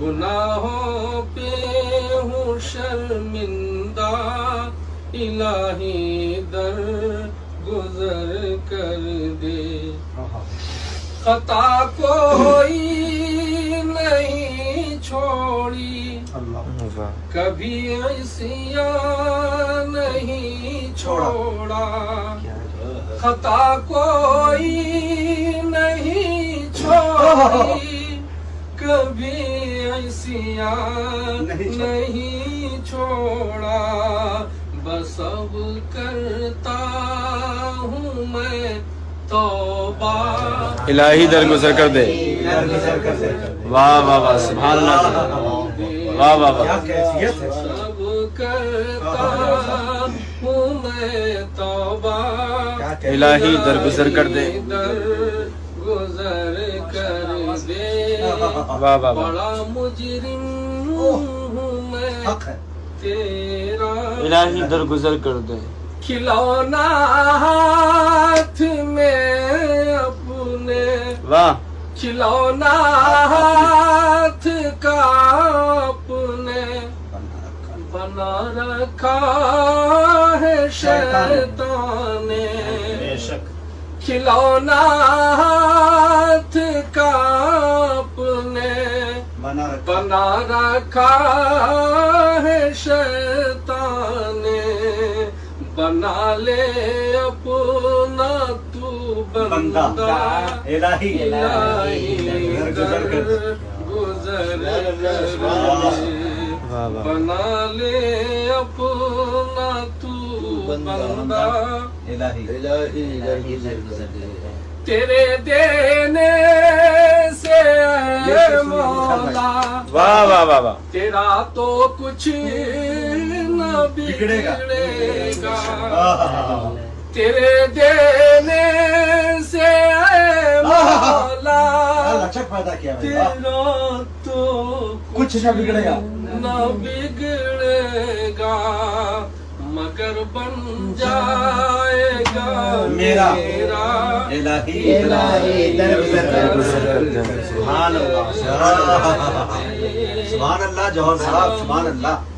گناہوں پہ ہوں شرمندہ، الہی در گزر کر دے، خطا کوئی نہیں چھوڑی، کبھی عصیاں نہیں چھوڑا، خطا کوئی نہیں چھوڑی، کبھی عصیاں نہیں چھوڑا، بس اب کرتا ہوں میں توبہ، الہی درگزر کر دے۔ واہ واہ واہ، سبحان اللہ، واہ واہ واہ، سب کرتا ہوں میں توبہ، الہی درگزر کر دے، درگزر کر دے، واہ واہ واہ، بڑا مجرم ہوں میں تیرا، الہی درگزر کر دے، کھلونا ہاتھ میں اپنے، واہ، کھلونا ہاتھ کا اپنے بنا رکھا ہے شیطان نے، کھلونا ہاتھ کا اپنے بنا رکھا ہے شیطان نے، بنا لے اپنا تو بندہ، الہی در گزر کر دے، بنا لے اپنا تو بندہ، تیرے دینے سے اے مولا، واہ واہ واہ واہ، تیرا تو کچھ نہ بگڑے گا، تیرے دینے سے اے مولا، تیرا تو کچھ نہ بگڑے گا، نہ بگڑے گا، مگر بن جائے گا میرا الہی سبحان اللہ، سبحان اللہ، جوہر صاحب، سبحان اللہ۔